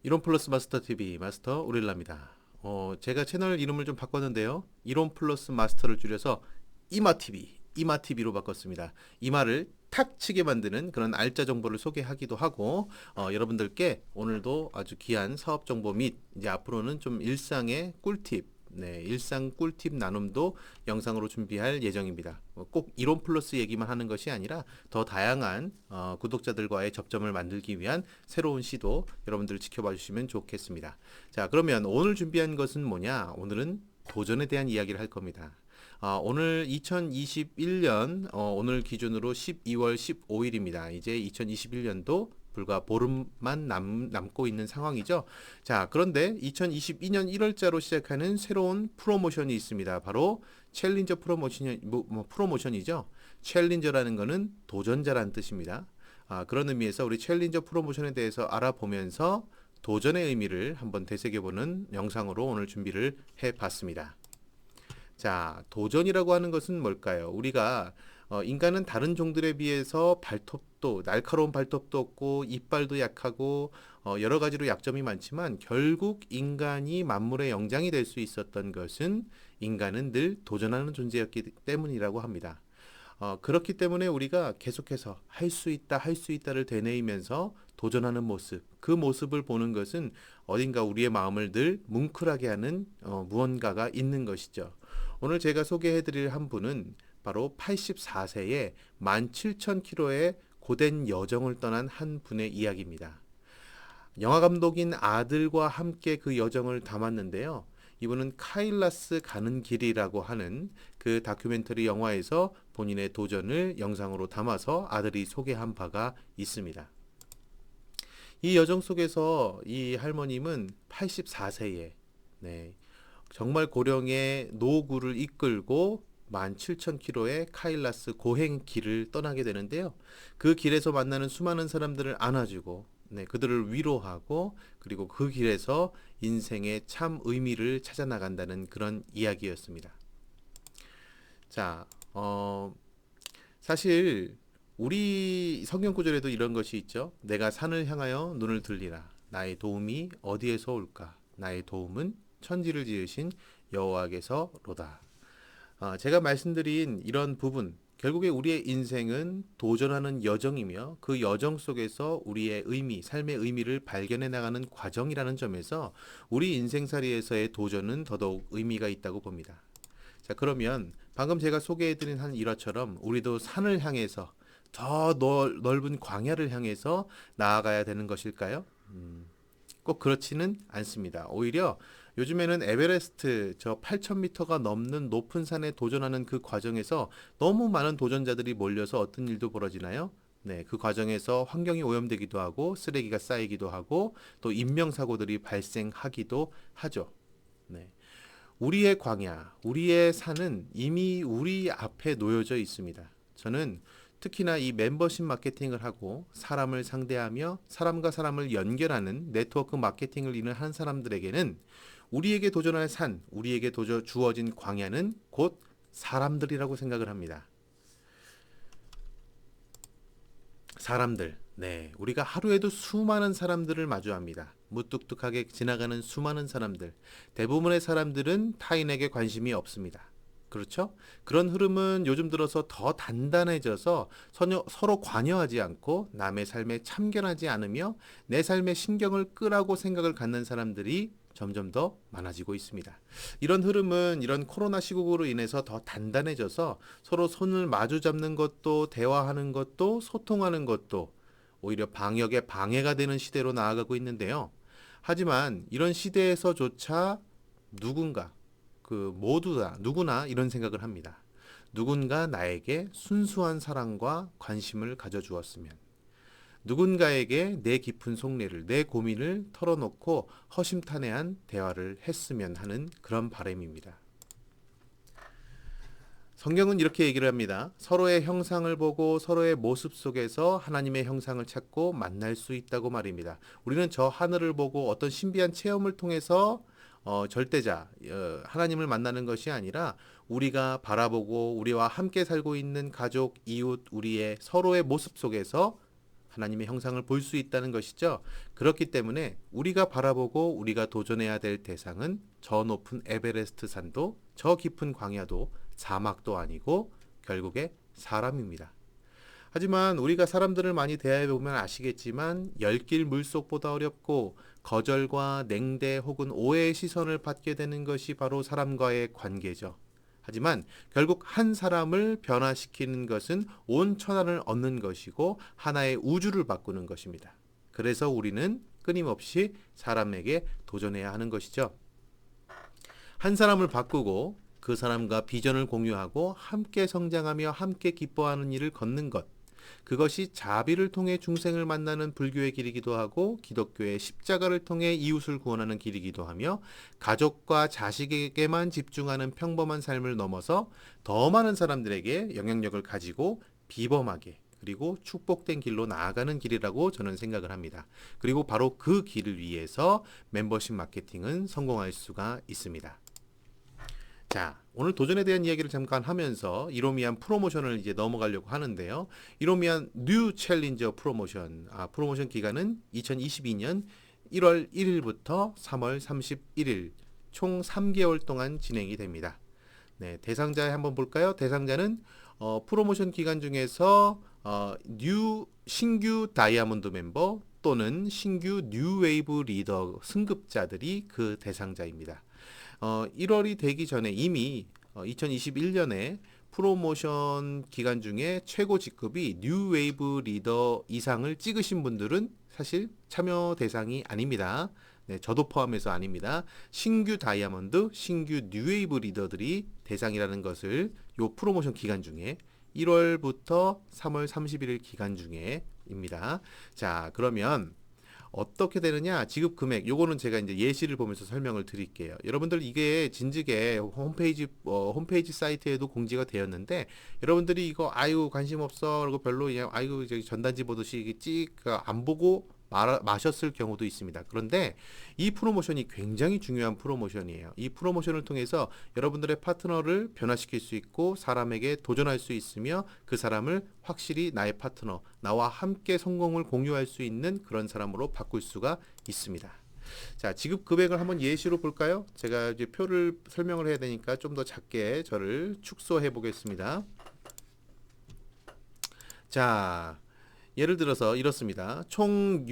이론 플러스 마스터 TV 마스터 오릴라입니다. 제가 채널 이름을 좀 바꿨는데요. 이론 플러스 마스터를 줄여서 이마 TV, 이마 TV로 바꿨습니다. 이마를 탁 치게 만드는 그런 알짜 정보를 소개하기도 하고, 여러분들께 오늘도 아주 귀한 사업 정보 및 이제 앞으로는 좀 일상의 꿀팁, 네, 일상 꿀팁 나눔도 영상으로 준비할 예정입니다. 꼭 이론 플러스 얘기만 하는 것이 아니라 더 다양한 구독자들과의 접점을 만들기 위한 새로운 시도 여러분들 지켜봐 주시면 좋겠습니다. 자, 그러면 오늘 준비한 것은 뭐냐? 오늘은 도전에 대한 이야기를 할 겁니다. 오늘 2021년 오늘 기준으로 12월 15일입니다. 이제 2021년도 불과 보름만 남고 있는 상황이죠. 자, 그런데 2022년 1월자로 시작하는 새로운 프로모션이 있습니다. 바로 챌린저 프로모션이죠. 챌린저라는 거는 도전자란 뜻입니다. 그런 의미에서 우리 챌린저 프로모션에 대해서 알아보면서 도전의 의미를 한번 되새겨보는 영상으로 오늘 준비를 해봤습니다. 자, 도전이라고 하는 것은 뭘까요? 우리가 인간은 다른 종들에 비해서 발톱도 날카로운 발톱도 없고 이빨도 약하고 여러 가지로 약점이 많지만 결국 인간이 만물의 영장이 될 수 있었던 것은 인간은 늘 도전하는 존재였기 때문이라고 합니다. 그렇기 때문에 우리가 계속해서 할 수 있다, 할 수 있다를 되뇌이면서 도전하는 모습, 그 모습을 보는 것은 어딘가 우리의 마음을 늘 뭉클하게 하는 무언가가 있는 것이죠. 오늘 제가 소개해드릴 한 분은 바로 84세에 17,000km의 고된 여정을 떠난 한 분의 이야기입니다. 영화 감독인 아들과 함께 그 여정을 담았는데요. 이분은 카일라스 가는 길이라고 하는 그 다큐멘터리 영화에서 본인의 도전을 영상으로 담아서 아들이 소개한 바가 있습니다. 이 여정 속에서 이 할머님은 84세에 정말 고령의 노구를 이끌고 17,000km의 카일라스 고행길을 떠나게 되는데요. 그 길에서 만나는 수많은 사람들을 안아주고 그들을 위로하고 그리고 그 길에서 인생의 참 의미를 찾아 나간다는 그런 이야기였습니다. 자, 사실 우리 성경 구절에도 이런 것이 있죠. 내가 산을 향하여 눈을 들리라. 나의 도움이 어디에서 올까? 나의 도움은 천지를 지으신 여호와께서로다. 제가 말씀드린 이런 부분, 결국에 우리의 인생은 도전하는 여정이며 그 여정 속에서 우리의 의미, 삶의 의미를 발견해 나가는 과정이라는 점에서 우리 인생살이에서의 도전은 더더욱 의미가 있다고 봅니다. 자, 그러면 방금 제가 소개해드린 한 일화처럼 우리도 산을 향해서 더 넓은 광야를 향해서 나아가야 되는 것일까요? 꼭 그렇지는 않습니다. 오히려 요즘에는 에베레스트 저 8,000m가 넘는 높은 산에 도전하는 그 과정에서 너무 많은 도전자들이 몰려서 어떤 일도 벌어지나요? 네, 그 과정에서 환경이 오염되기도 하고 쓰레기가 쌓이기도 하고 또 인명사고들이 발생하기도 하죠. 네. 우리의 광야, 우리의 산은 이미 우리 앞에 놓여져 있습니다. 저는 특히나 이 멤버십 마케팅을 하고 사람을 상대하며 사람과 사람을 연결하는 네트워크 마케팅을 일을 하는 사람들에게는 우리에게 도전할 산, 우리에게 주어진 광야는 곧 사람들이라고 생각을 합니다. 사람들. 네. 우리가 하루에도 수많은 사람들을 마주합니다. 무뚝뚝하게 지나가는 수많은 사람들. 대부분의 사람들은 타인에게 관심이 없습니다. 그렇죠? 그런 흐름은 요즘 들어서 더 단단해져서 서로 관여하지 않고 남의 삶에 참견하지 않으며 내 삶에 신경을 끄라고 생각을 갖는 사람들이 점점 더 많아지고 있습니다. 이런 흐름은 이런 코로나 시국으로 인해서 더 단단해져서 서로 손을 마주 잡는 것도 대화하는 것도 소통하는 것도 오히려 방역에 방해가 되는 시대로 나아가고 있는데요. 하지만 이런 시대에서조차 누군가 누구나 이런 생각을 합니다. 누군가 나에게 순수한 사랑과 관심을 가져주었으면 누군가에게 내 깊은 속내를, 내 고민을 털어놓고 허심탄회한 대화를 했으면 하는 그런 바람입니다. 성경은 이렇게 얘기를 합니다. 서로의 형상을 보고 서로의 모습 속에서 하나님의 형상을 찾고 만날 수 있다고 말입니다. 우리는 저 하늘을 보고 어떤 신비한 체험을 통해서 절대자, 하나님을 만나는 것이 아니라 우리가 바라보고 우리와 함께 살고 있는 가족, 이웃, 우리의 서로의 모습 속에서 하나님의 형상을 볼 수 있다는 것이죠. 그렇기 때문에 우리가 바라보고 우리가 도전해야 될 대상은 저 높은 에베레스트 산도 저 깊은 광야도 사막도 아니고 결국에 사람입니다. 하지만 우리가 사람들을 많이 대해 보면 아시겠지만 열길 물속보다 어렵고 거절과 냉대 혹은 오해의 시선을 받게 되는 것이 바로 사람과의 관계죠. 하지만 결국 한 사람을 변화시키는 것은 온 천하를 얻는 것이고 하나의 우주를 바꾸는 것입니다. 그래서 우리는 끊임없이 사람에게 도전해야 하는 것이죠. 한 사람을 바꾸고 그 사람과 비전을 공유하고 함께 성장하며 함께 기뻐하는 일을 걷는 것. 그것이 자비를 통해 중생을 만나는 불교의 길이기도 하고 기독교의 십자가를 통해 이웃을 구원하는 길이기도 하며 가족과 자식에게만 집중하는 평범한 삶을 넘어서 더 많은 사람들에게 영향력을 가지고 비범하게 그리고 축복된 길로 나아가는 길이라고 저는 생각을 합니다. 그리고 바로 그 길을 위해서 멤버십 마케팅은 성공할 수가 있습니다. 자, 오늘 도전에 대한 이야기를 잠깐 하면서 이로미안 프로모션을 이제 넘어가려고 하는데요. 이로미안 뉴 챌린저 프로모션, 프로모션 기간은 2022년 1월 1일부터 3월 31일 총 3개월 동안 진행이 됩니다. 네, 대상자 한번 볼까요? 대상자는 프로모션 기간 중에서 신규 다이아몬드 멤버 또는 신규 뉴웨이브 리더 승급자들이 그 대상자입니다. 1월이 되기 전에 이미 2021년에 프로모션 기간 중에 최고 직급이 뉴웨이브 리더 이상을 찍으신 분들은 사실 참여 대상이 아닙니다. 네, 저도 포함해서 아닙니다. 신규 다이아몬드, 신규 뉴웨이브 리더들이 대상이라는 것을 요 프로모션 기간 중에 1월부터 3월 31일 기간 중에입니다. 자, 그러면 어떻게 되느냐? 지급 금액. 요거는 제가 이제 예시를 보면서 설명을 드릴게요. 여러분들 이게 진즉에 홈페이지 사이트에도 공지가 되었는데 여러분들이 이거 아유 관심 없어. 그리고 별로 그냥 아유 저기 전단지 보듯이 안 보고 마셨을 경우도 있습니다. 그런데 이 프로모션이 굉장히 중요한 프로모션이에요. 이 프로모션을 통해서 여러분들의 파트너를 변화시킬 수 있고 사람에게 도전할 수 있으며 그 사람을 확실히 나의 파트너, 나와 함께 성공을 공유할 수 있는 그런 사람으로 바꿀 수가 있습니다. 자, 지급 금액을 한번 예시로 볼까요? 제가 이제 표를 설명을 해야 되니까 좀 더 작게 저를 축소해 보겠습니다. 자, 예를 들어서 이렇습니다. 총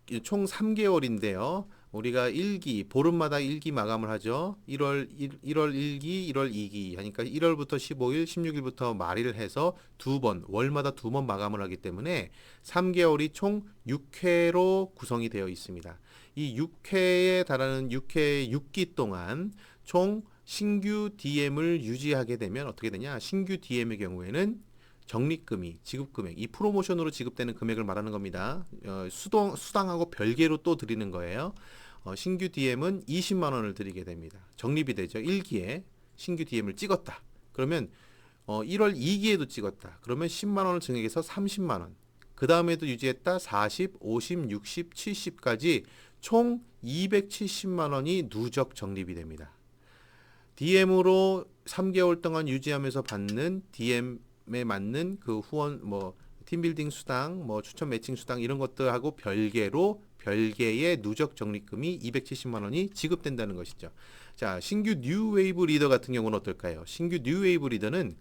3개월인데요. 우리가 1기, 보름마다 1기 마감을 하죠. 1월 1기, 1월 2기 하니까 1월부터 15일, 16일부터 말일을 해서 월마다 2번 마감을 하기 때문에 3개월이 총 6회로 구성이 되어 있습니다. 이 6회에 달하는 6기 동안 총 신규 DM을 유지하게 되면 어떻게 되냐? 신규 DM의 경우에는 적립금이 지급금액, 이 프로모션으로 지급되는 금액을 말하는 겁니다. 수당하고 별개로 또 드리는 거예요. 신규 DM은 20만 원을 드리게 됩니다. 적립이 되죠. 1기에 신규 DM을 찍었다. 그러면 1월 2기에도 찍었다. 그러면 10만 원을 증액해서 30만 원. 그 다음에도 유지했다. 40, 50, 60, 70까지 총 270만 원이 누적 적립이 됩니다. DM으로 3개월 동안 유지하면서 받는 DM에 맞는 그 후원 팀빌딩 수당, 추천 매칭 수당 이런 것들하고 별개의 누적 적립금이 270만 원이 지급된다는 것이죠. 자, 신규 뉴웨이브 리더 같은 경우는 어떨까요? 신규 뉴웨이브 리더는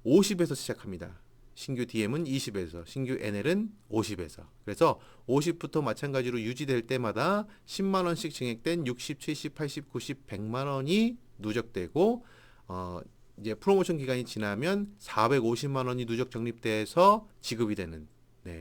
50에서 시작합니다. 신규 DM은 20에서, 신규 NL은 50에서. 그래서 50부터 마찬가지로 유지될 때마다 10만 원씩 증액된 60, 70, 80, 90, 100만 원이 누적되고 이제 프로모션 기간이 지나면 450만 원이 누적 적립돼서 지급이 되는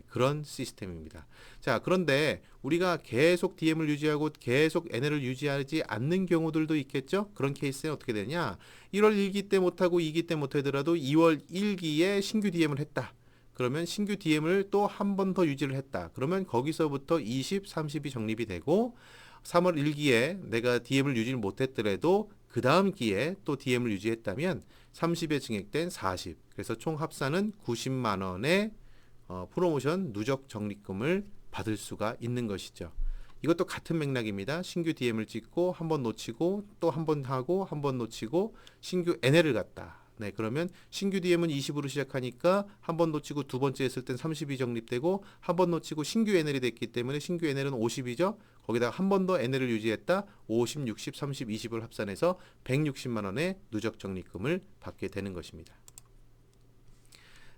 그런 시스템입니다. 자, 그런데 우리가 계속 DM을 유지하고 계속 NL을 유지하지 않는 경우들도 있겠죠? 그런 케이스는 어떻게 되냐? 1월 1기 때 못하고 2기 때 못하더라도 2월 1기에 신규 DM을 했다. 그러면 신규 DM을 또 한 번 더 유지를 했다. 그러면 거기서부터 20, 30이 적립이 되고 3월 1기에 내가 DM을 유지를 못했더라도 그 다음 기에 또 DM을 유지했다면 30에 증액된 40. 그래서 총 합산은 90만 원의 프로모션 누적 적립금을 받을 수가 있는 것이죠. 이것도 같은 맥락입니다. 신규 DM을 찍고 한 번 놓치고 또 한 번 하고 한 번 놓치고 신규 NL을 갖다. 네, 그러면 신규 DM은 20으로 시작하니까 한 번 놓치고 두 번째 했을 땐 30이 적립되고 한 번 놓치고 신규 NL이 됐기 때문에 신규 NL은 50이죠. 거기다가 한 번 더 NL을 유지했다. 50, 60, 30, 20을 합산해서 160만 원의 누적 적립금을 받게 되는 것입니다.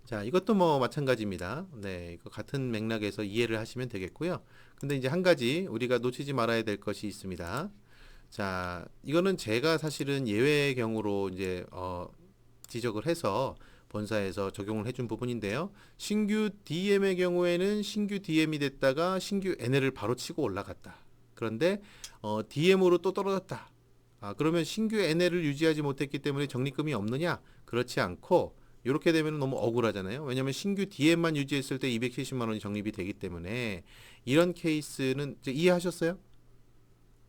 자, 이것도 뭐 마찬가지입니다. 네, 이거 같은 맥락에서 이해를 하시면 되겠고요. 근데 이제 한 가지 우리가 놓치지 말아야 될 것이 있습니다. 자, 이거는 제가 사실은 예외의 경우로 이제 지적을 해서 본사에서 적용을 해준 부분인데요. 신규 DM의 경우에는 신규 DM이 됐다가 신규 NL을 바로 치고 올라갔다. 그런데 DM으로 또 떨어졌다. 그러면 신규 NL을 유지하지 못했기 때문에 적립금이 없느냐? 그렇지 않고 이렇게 되면 너무 억울하잖아요. 왜냐하면 신규 DM만 유지했을 때 270만 원이 적립이 되기 때문에 이런 케이스는 이제 이해하셨어요?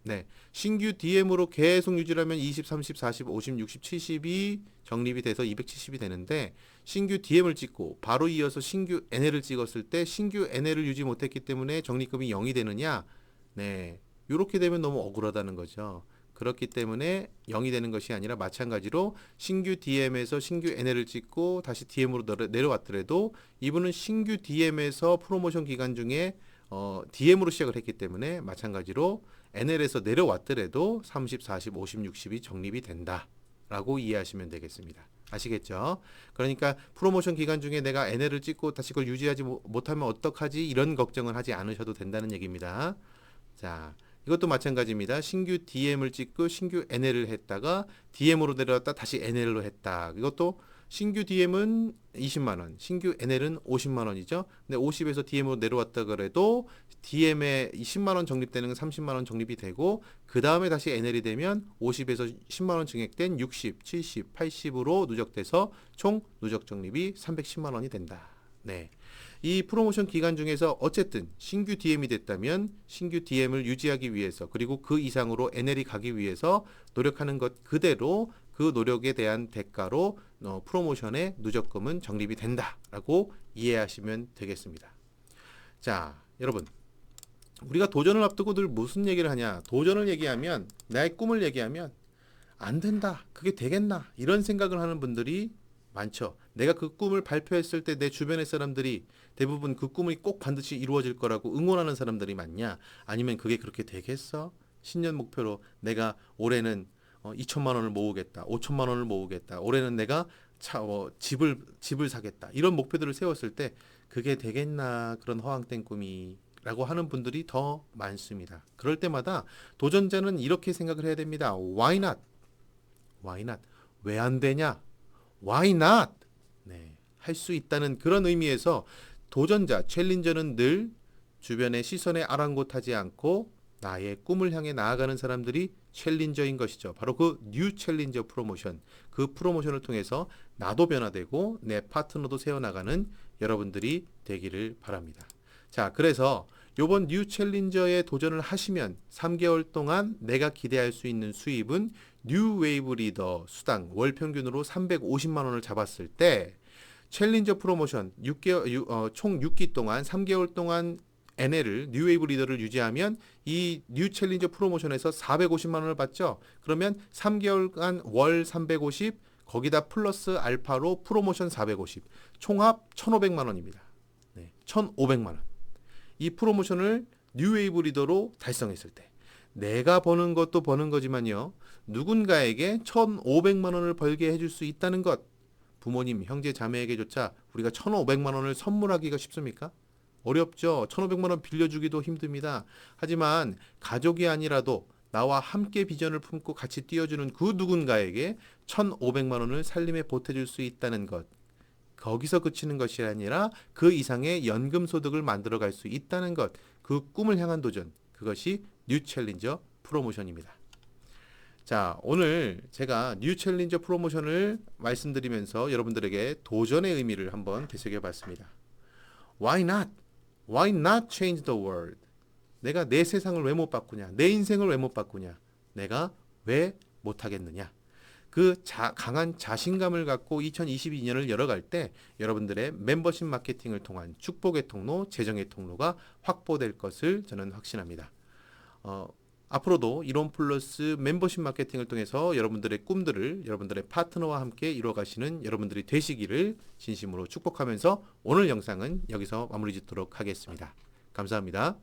네. 신규 DM으로 계속 유지하면 20, 30, 40, 50, 60, 70이 적립이 돼서 270이 되는데 신규 DM을 찍고 바로 이어서 신규 NL을 찍었을 때 신규 NL을 유지 못했기 때문에 적립금이 0이 되느냐? 네. 이렇게 되면 너무 억울하다는 거죠. 그렇기 때문에 0이 되는 것이 아니라 마찬가지로 신규 DM에서 신규 NL을 찍고 다시 DM으로 내려왔더라도 이분은 신규 DM에서 프로모션 기간 중에 DM으로 시작을 했기 때문에 마찬가지로 NL에서 내려왔더라도 30, 40, 50, 60이 적립이 된다라고 이해하시면 되겠습니다. 아시겠죠? 그러니까 프로모션 기간 중에 내가 NL을 찍고 다시 그걸 유지하지 못하면 어떡하지? 이런 걱정을 하지 않으셔도 된다는 얘기입니다. 자, 이것도 마찬가지입니다. 신규 DM을 찍고 신규 NL을 했다가 DM으로 내려왔다 다시 NL로 했다. 이것도 신규 DM은 20만 원, 신규 NL은 50만 원이죠. 근데 50에서 DM으로 내려왔다 그래도 DM에 10만 원 적립되는 건 30만 원 적립이 되고 그 다음에 다시 NL이 되면 50에서 10만 원 증액된 60, 70, 80으로 누적돼서 총 누적 적립이 310만 원이 된다. 네. 이 프로모션 기간 중에서 어쨌든 신규 DM이 됐다면 신규 DM을 유지하기 위해서 그리고 그 이상으로 NL이 가기 위해서 노력하는 것 그대로 그 노력에 대한 대가로 프로모션의 누적금은 적립이 된다라고 이해하시면 되겠습니다. 자, 여러분 우리가 도전을 앞두고 늘 무슨 얘기를 하냐? 도전을 얘기하면 나의 꿈을 얘기하면 안 된다. 그게 되겠나? 이런 생각을 하는 분들이 많죠. 내가 그 꿈을 발표했을 때 내 주변의 사람들이 대부분 그 꿈이 꼭 반드시 이루어질 거라고 응원하는 사람들이 많냐? 아니면 그게 그렇게 되겠어? 신년 목표로 내가 올해는 2천만 원을 모으겠다. 5천만 원을 모으겠다. 올해는 내가 집을 사겠다. 이런 목표들을 세웠을 때 그게 되겠나? 그런 허황된 꿈이 라고 하는 분들이 더 많습니다. 그럴 때마다 도전자는 이렇게 생각을 해야 됩니다. Why not? Why not? 왜 안 되냐? Why not? 네, 할 수 있다는 그런 의미에서 도전자, 챌린저는 늘 주변의 시선에 아랑곳하지 않고 나의 꿈을 향해 나아가는 사람들이 챌린저인 것이죠. 바로 그 뉴 챌린저 프로모션, 그 프로모션을 통해서 나도 변화되고 내 파트너도 세워나가는 여러분들이 되기를 바랍니다. 자, 그래서 요번 뉴 챌린저에 도전을 하시면 3개월 동안 내가 기대할 수 있는 수입은 뉴 웨이브 리더 수당 월 평균으로 350만 원을 잡았을 때 챌린저 프로모션 총 6기 동안 3개월 동안 NL을 뉴 웨이브 리더를 유지하면 이 뉴 챌린저 프로모션에서 450만 원을 받죠. 그러면 3개월간 월 350 거기다 플러스 알파로 프로모션 450 총합 1,500만 원입니다. 네, 1,500만 원. 이 프로모션을 뉴 웨이브 리더로 달성했을 때 내가 버는 것도 버는 거지만요. 누군가에게 1,500만 원을 벌게 해줄 수 있다는 것. 부모님, 형제, 자매에게조차 우리가 1,500만 원을 선물하기가 쉽습니까? 어렵죠. 1,500만 원 빌려주기도 힘듭니다. 하지만 가족이 아니라도 나와 함께 비전을 품고 같이 뛰어주는 그 누군가에게 1,500만 원을 살림에 보태줄 수 있다는 것. 거기서 그치는 것이 아니라 그 이상의 연금 소득을 만들어갈 수 있다는 것. 그 꿈을 향한 도전. 그것이 뉴 챌린저 프로모션입니다. 자, 오늘 제가 뉴 챌린저 프로모션을 말씀드리면서 여러분들에게 도전의 의미를 한번 되새겨 봤습니다. Why not? Why not change the world? 내가 내 세상을 왜 못 바꾸냐? 내 인생을 왜 못 바꾸냐? 내가 왜 못하겠느냐? 그 강한 자신감을 갖고 2022년을 열어갈 때 여러분들의 멤버십 마케팅을 통한 축복의 통로, 재정의 통로가 확보될 것을 저는 확신합니다. 앞으로도 이론 플러스 멤버십 마케팅을 통해서 여러분들의 꿈들을 여러분들의 파트너와 함께 이뤄가시는 여러분들이 되시기를 진심으로 축복하면서 오늘 영상은 여기서 마무리 짓도록 하겠습니다. 감사합니다.